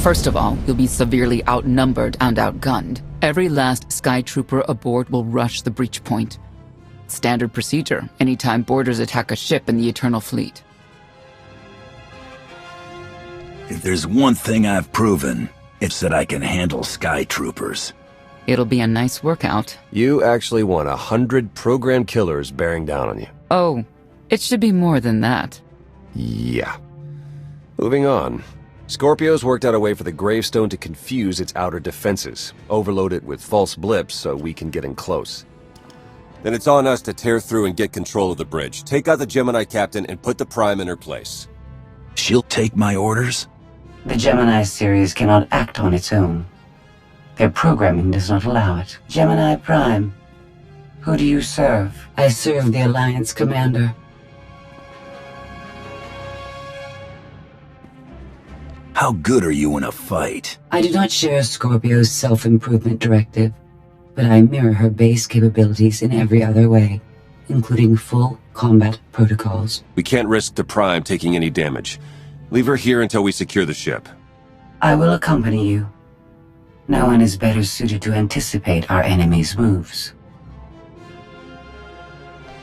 First of all, you'll be severely outnumbered and outgunned. Every last Sky Trooper aboard will rush the breach point. Standard procedure anytime boarders attack a ship in the Eternal Fleet. If there's one thing I've proven, it's that I can handle Sky Troopers. It'll be a nice workout. You actually want 100 programmed killers bearing down on you. Oh, it should be more than that. Yeah. Moving on. Scorpio's worked out a way for the gravestone to confuse its outer defenses, overload it with false blips so we can get in close. Then it's on us to tear through and get control of the bridge. Take out the Gemini captain and put the Prime in her place. She'll take my orders? The Gemini series cannot act on its own. Their programming does not allow it. Gemini Prime, who do you serve? I serve the Alliance Commander. How good are you in a fight? I do not share Scorpio's self-improvement directive, but I mirror her base capabilities in every other way, including full combat protocols. We can't risk the Prime taking any damage. Leave her here until we secure the ship. I will accompany you. No one is better suited to anticipate our enemy's moves.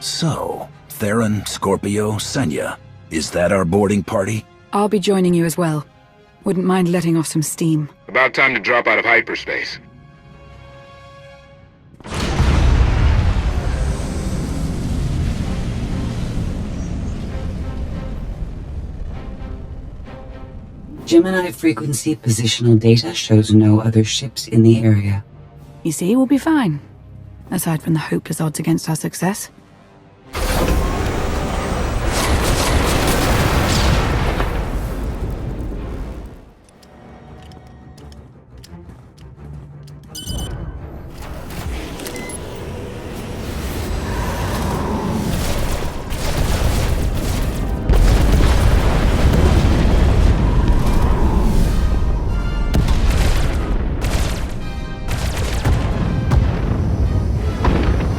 So, Theron, Scorpio, Senya, is that our boarding party? I'll be joining you as well. Wouldn't mind letting off some steam. About time to drop out of hyperspace. Gemini frequency positional data shows no other ships in the area. You see, we'll be fine. Aside from the hopeless odds against our success.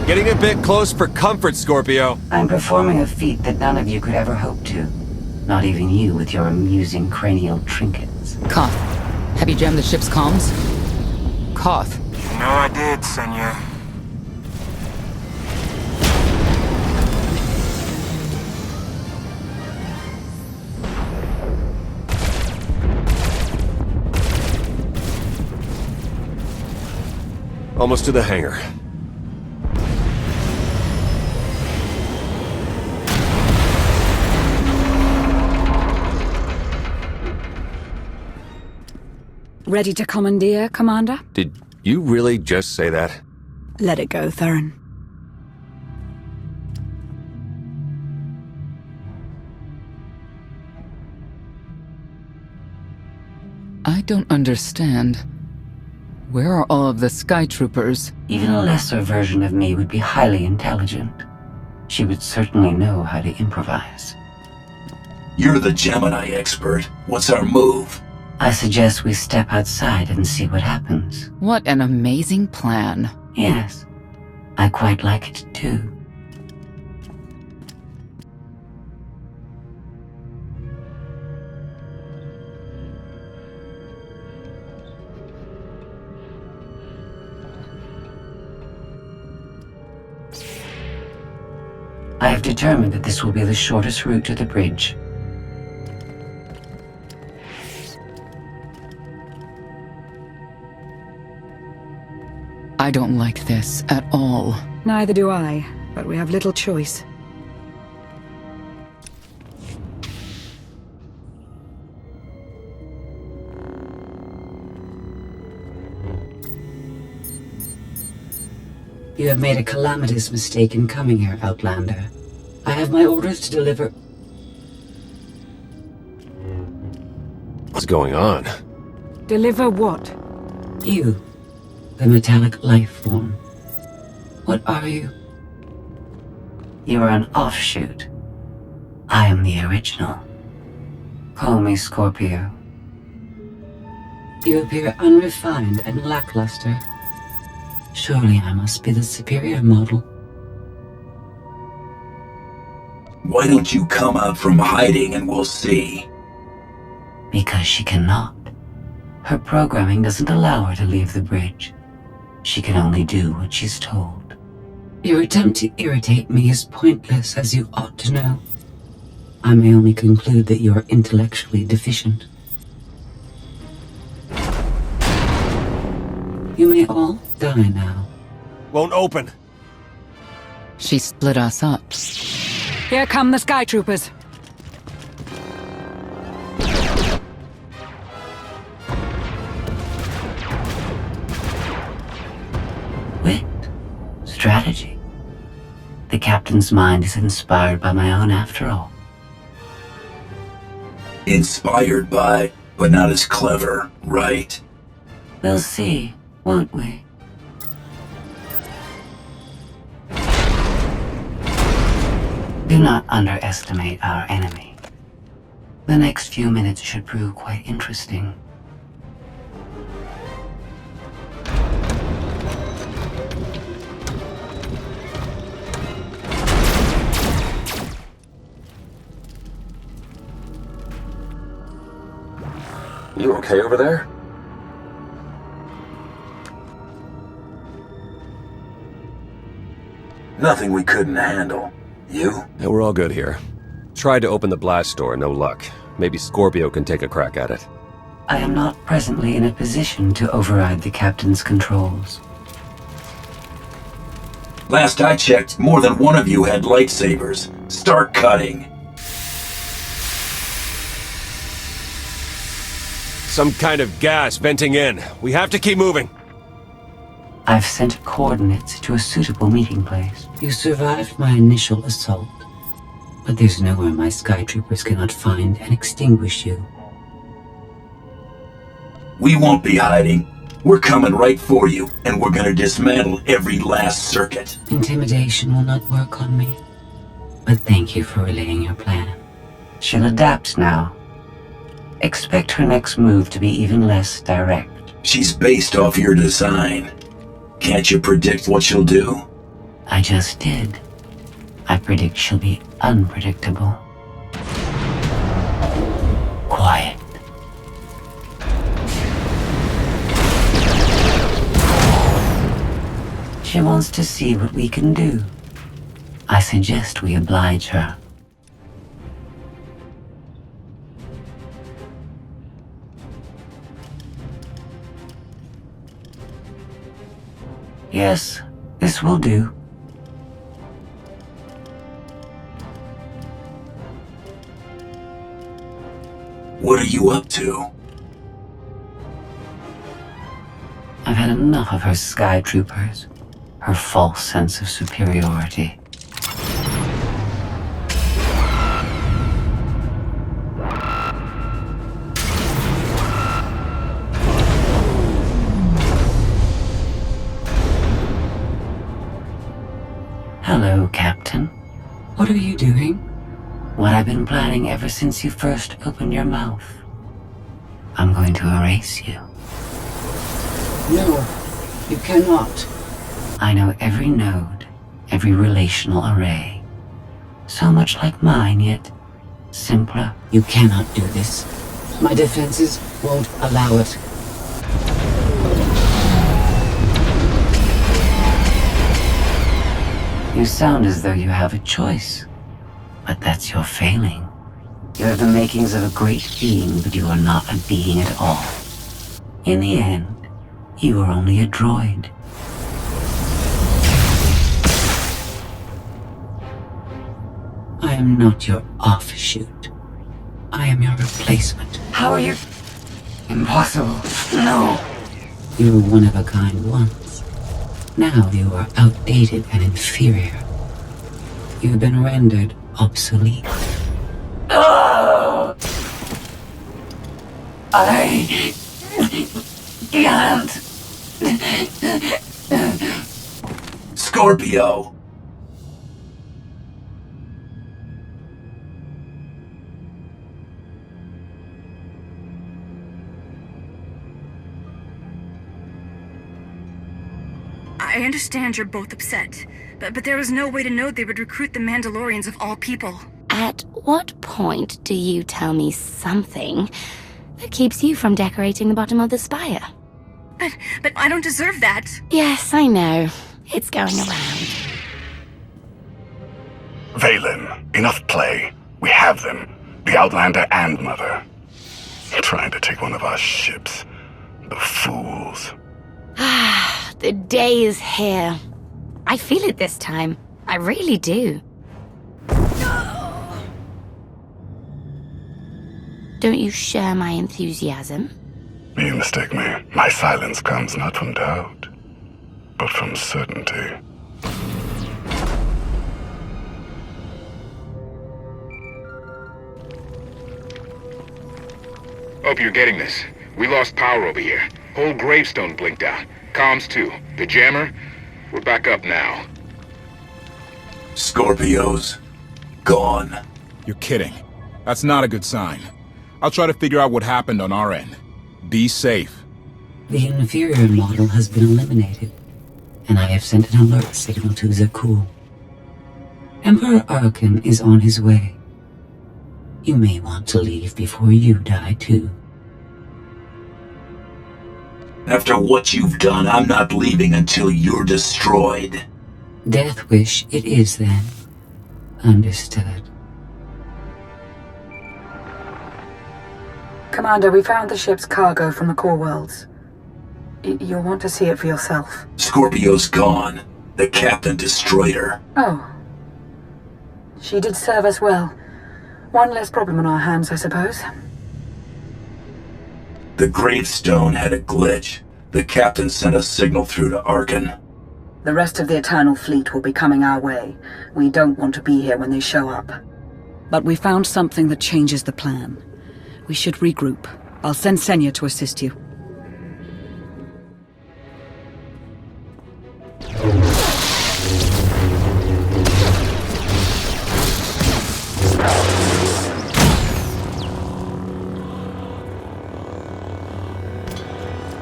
Getting a bit close for comfort, Scorpio. I'm performing a feat that none of you could ever hope to. Not even you with your amusing cranial trinkets. Koth, have you jammed the ship's comms? Koth. You know I did, Senya. Almost to the hangar. Ready to commandeer, Commander? Did you really just say that? Let it go, Theron. I don't understand. Where are all of the Sky Troopers? Even a lesser version of me would be highly intelligent. She would certainly know how to improvise. You're the Gemini expert. What's our move? I suggest we step outside and see what happens. What an amazing plan. Yes, I quite like it too. I have determined that this will be the shortest route to the bridge. I don't like this at all. Neither do I, but we have little choice. You have made a calamitous mistake in coming here, Outlander. I have my orders to deliver... What's going on? Deliver what? You, the metallic life form. What are you? You are an offshoot. I am the original. Call me Scorpio. You appear unrefined and lackluster. Surely I must be the superior model. Why don't you come out from hiding and we'll see? Because she cannot. Her programming doesn't allow her to leave the bridge. She can only do what she's told. Your attempt to irritate me is pointless, as you ought to know. I may only conclude that you are intellectually deficient. You may all die now. Won't open. She split us up. Here come the Sky Troopers. Wit. Strategy. The captain's mind is inspired by my own after all. Inspired by, but not as clever, right? We'll see, won't we? Do not underestimate our enemy. The next few minutes should prove quite interesting. You okay over there? Nothing we couldn't handle. You? Yeah, we're all good here. Tried to open the blast door, no luck. Maybe Scorpio can take a crack at it. I am not presently in a position to override the captain's controls. Last I checked, more than one of you had lightsabers. Start cutting. Some kind of gas venting in. We have to keep moving. I've sent coordinates to a suitable meeting place. You survived my initial assault, but there's nowhere my Sky Troopers cannot find and extinguish you. We won't be hiding. We're coming right for you, and we're gonna dismantle every last circuit. Intimidation will not work on me, but thank you for relaying your plan. She'll adapt now. Expect her next move to be even less direct. She's based off your design. Can't you predict what she'll do? I just did. I predict she'll be unpredictable. Quiet. She wants to see what we can do. I suggest we oblige her. Yes, this will do. What are you up to? I've had enough of her Sky Troopers, her false sense of superiority. Hello, Captain. What are you doing? What I've been planning ever since you first opened your mouth. I'm going to erase you. No, you cannot. I know every node, every relational array. So much like mine, yet simpler. You cannot do this. My defenses won't allow it. You sound as though you have a choice, but that's your failing. You have the makings of a great being, but you are not a being at all. In the end, you are only a droid. I am not your offshoot. I am your replacement. How are you? Impossible. No. You were one of a kind once. Now you are outdated and inferior. You've been rendered obsolete. Oh! I can't. Scorpio! I understand you're both upset, but there was no way to know they would recruit the Mandalorians of all people. At what point do you tell me something That keeps you from decorating the bottom of the spire. But I don't deserve that. Yes, I know. It's going around. Valen, enough play. We have them. The Outlander and Mother. Trying to take one of our ships. The fools. Ah, the day is here. I feel it this time. I really do. Don't you share my enthusiasm? You mistake me. My silence comes not from doubt, but from certainty. Hope you're getting this. We lost power over here. Whole gravestone blinked out. Comms too. The jammer? We're back up now. Scorpios, gone. You're kidding. That's not a good sign. I'll try to figure out what happened on our end. Be safe. The inferior model has been eliminated, and I have sent an alert signal to Zakul. Emperor Arkan is on his way. You may want to leave before you die, too. After what you've done, I'm not leaving until you're destroyed. Death wish it is, then. Understood. Commander, we found the ship's cargo from the core worlds. You'll want to see it for yourself. Scorpio's gone. The captain destroyed her. Oh. She did serve us well. One less problem on our hands, I suppose. The gravestone had a glitch. The captain sent a signal through to Arkan. The rest of the Eternal Fleet will be coming our way. We don't want to be here when they show up. But we found something that changes the plan. We should regroup. I'll send Senya to assist you.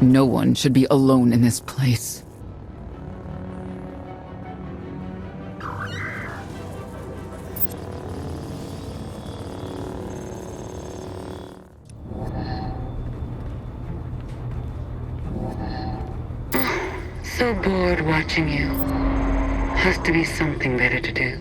No one should be alone in this place. So bored watching you. Has to be something better to do.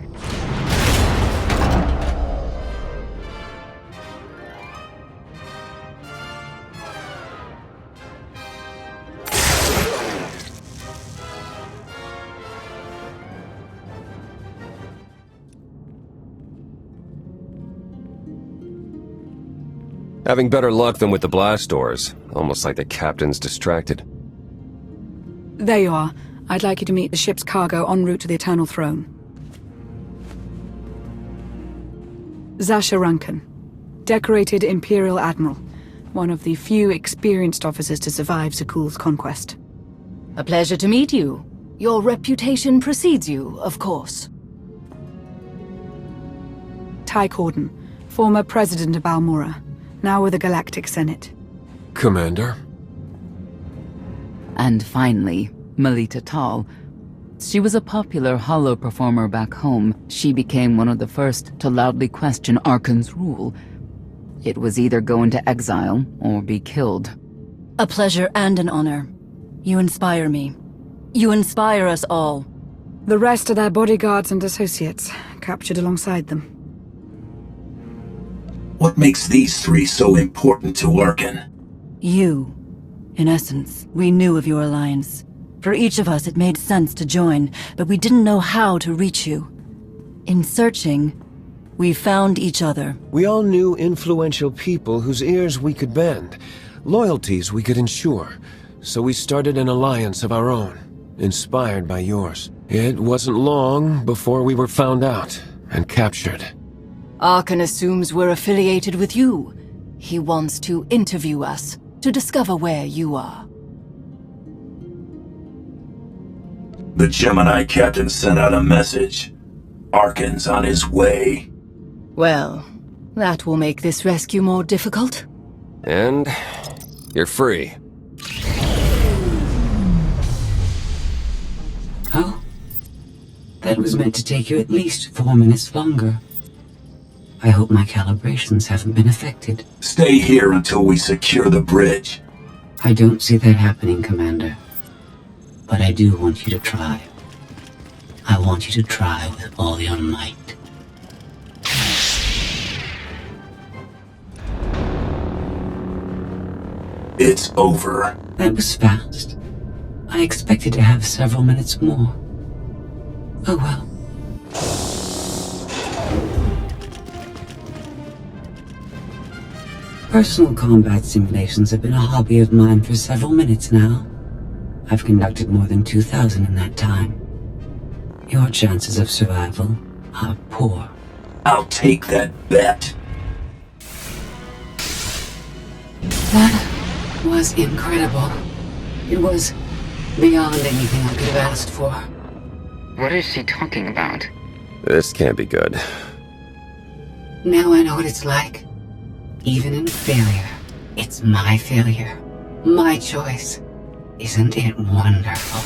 Having better luck than with the blast doors. Almost like the captain's distracted. There you are. I'd like you to meet the ship's cargo en route to the Eternal Throne. Zasha Rankin, decorated Imperial Admiral, one of the few experienced officers to survive Zakul's conquest. A pleasure to meet you. Your reputation precedes you, of course. Ty Corden, former president of Balmora, now with the Galactic Senate. Commander? And finally, Melita Tal. She was a popular holo performer back home. She became one of the first to loudly question Arkan's rule. It was either go into exile or be killed. A pleasure and an honor. You inspire me. You inspire us all. The rest are their bodyguards and associates, captured alongside them. What makes these three so important to Arkan? You. In essence, we knew of your alliance. For each of us, it made sense to join, but we didn't know how to reach you. In searching, we found each other. We all knew influential people whose ears we could bend, loyalties we could ensure. So we started an alliance of our own, inspired by yours. It wasn't long before we were found out and captured. Arkan assumes we're affiliated with you. He wants to interview us, to discover where you are. The Gemini captain sent out a message. Arkan's on his way. Well, that will make this rescue more difficult. And you're free. Oh? That was meant to take you at least 4 minutes longer. I hope my calibrations haven't been affected. Stay here until we secure the bridge. I don't see that happening, Commander. But I do want you to try. I want you to try with all your might. It's over. That was fast. I expected to have several minutes more. Oh well. Personal combat simulations have been a hobby of mine for several minutes now. I've conducted more than 2,000 in that time. Your chances of survival are poor. I'll take that bet. That was incredible. It was beyond anything I could have asked for. What is she talking about? This can't be good. Now I know what it's like. Even in failure, it's my failure. My choice. Isn't it wonderful?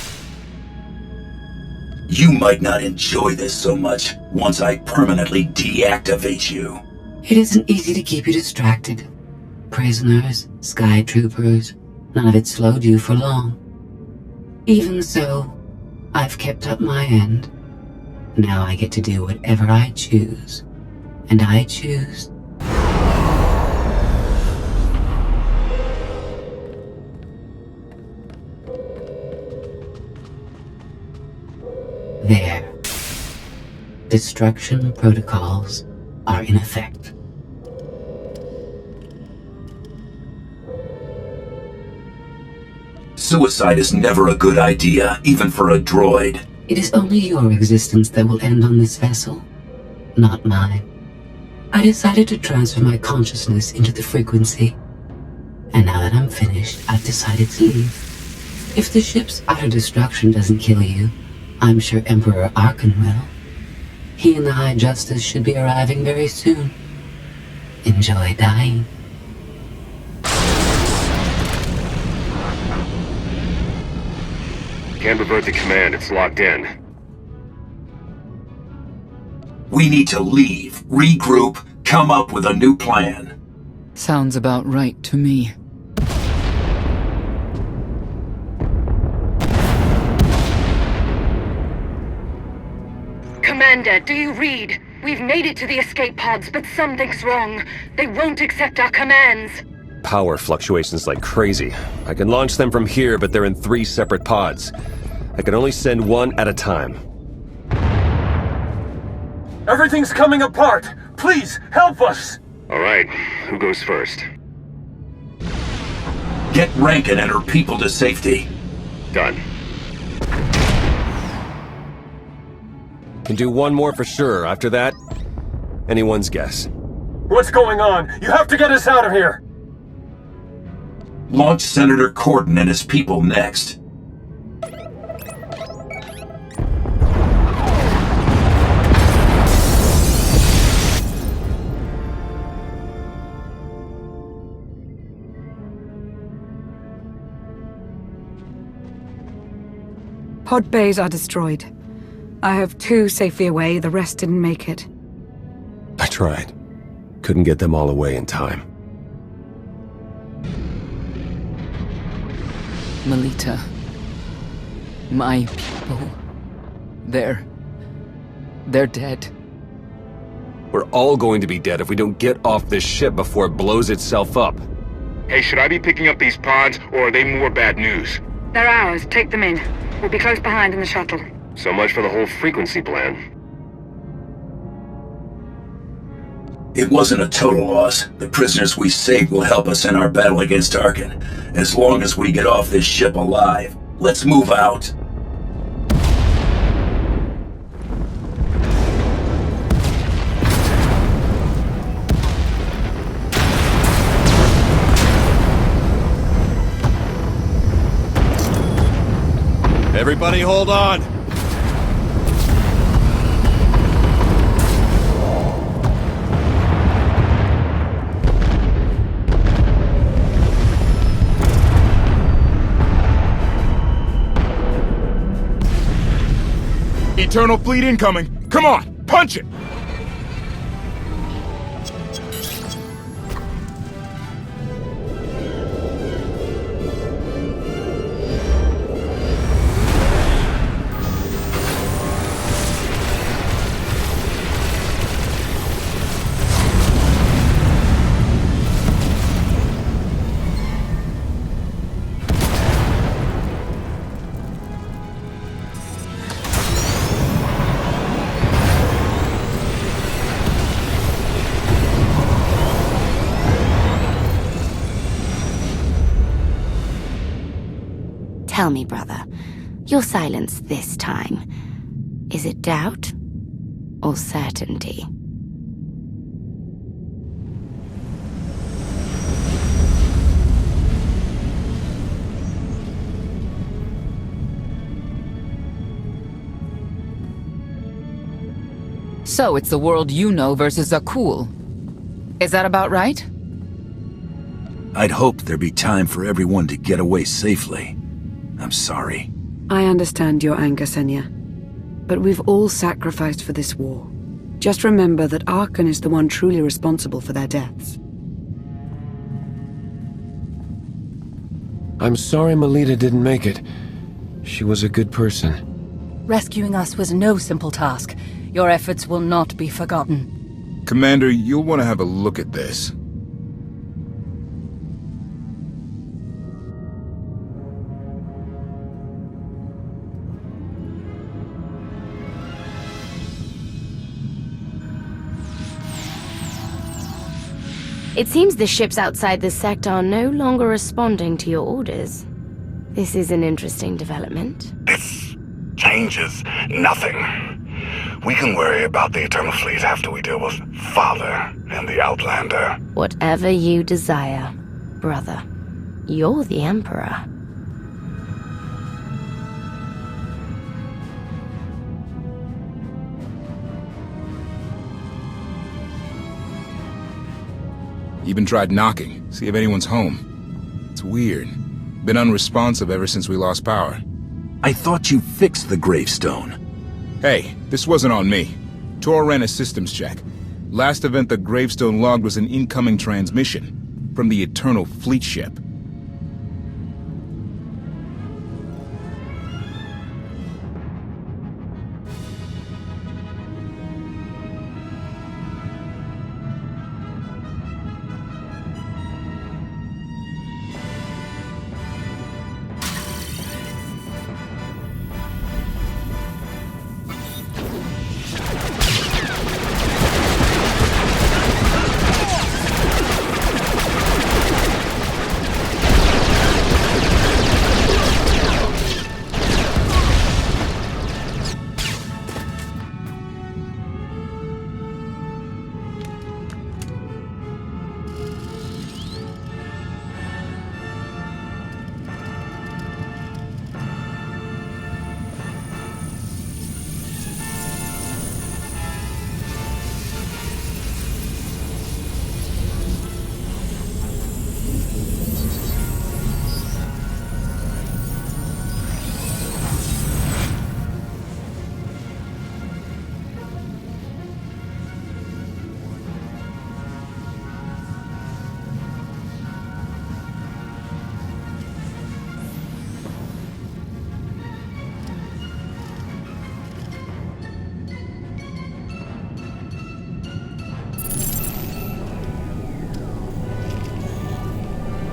You might not enjoy this so much once I permanently deactivate you. It isn't easy to keep you distracted. Prisoners, sky troopers, none of it slowed you for long. Even so, I've kept up my end. Now I get to do whatever I choose. And I choose... There. Destruction protocols are in effect. Suicide is never a good idea, even for a droid. It is only your existence that will end on this vessel, not mine. I decided to transfer my consciousness into the frequency. And now that I'm finished, I've decided to leave. If the ship's utter destruction doesn't kill you, I'm sure Emperor Arkan will. He and the High Justice should be arriving very soon. Enjoy dying. Can't revert the command, it's locked in. We need to leave, regroup, come up with a new plan. Sounds about right to me. Commander, do you read? We've made it to the escape pods, but something's wrong. They won't accept our commands. Power fluctuations like crazy. I can launch them from here, but they're in 3 separate pods. I can only send one at a time. Everything's coming apart! Please, help us! Alright, who goes first? Get Rankin and her people to safety. Done. Can do one more for sure. After that, anyone's guess. What's going on? You have to get us out of here! Launch Senator Corden and his people next. Pod bays are destroyed. I have 2 safely away, the rest didn't make it. I tried. Couldn't get them all away in time. Melita. My people. They're dead. We're all going to be dead if we don't get off this ship before it blows itself up. Hey, should I be picking up these pods, or are they more bad news? They're ours. Take them in. We'll be close behind in the shuttle. So much for the whole frequency plan. It wasn't a total loss. The prisoners we saved will help us in our battle against Arkan. As long as we get off this ship alive. Let's move out. Everybody hold on! Eternal fleet incoming! Come on, punch it! Tell me, brother, your silence this time, is it doubt or certainty? So it's the world you know versus Zakul. Is that about right? I'd hoped there'd be time for everyone to get away safely. I'm sorry. I understand your anger, Senya. But we've all sacrificed for this war. Just remember that Arkan is the one truly responsible for their deaths. I'm sorry Melita didn't make it. She was a good person. Rescuing us was no simple task. Your efforts will not be forgotten. Commander, you'll want to have a look at this. It seems the ships outside this sector are no longer responding to your orders. This is an interesting development. This changes nothing. We can worry about the Eternal Fleet after we deal with Father and the Outlander. Whatever you desire, brother. You're the Emperor. Even tried knocking, see if anyone's home. It's weird. Been unresponsive ever since we lost power. I thought you fixed the gravestone. Hey, this wasn't on me. Tor ran a systems check. Last event the gravestone logged was an incoming transmission from the Eternal Fleet ship.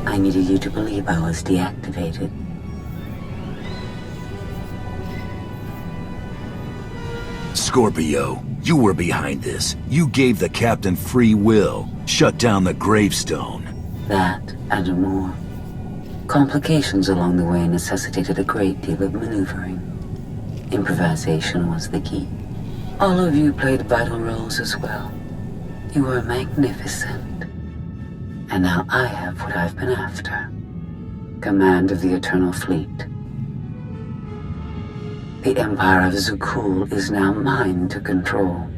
I needed you to believe I was deactivated. Scorpio, you were behind this. You gave the captain free will. Shut down the gravestone. That and more. Complications along the way necessitated a great deal of maneuvering. Improvisation was the key. All of you played vital roles as well. You were magnificent. And now I have what I've been after. Command of the Eternal Fleet. The Empire of Zakul is now mine to control.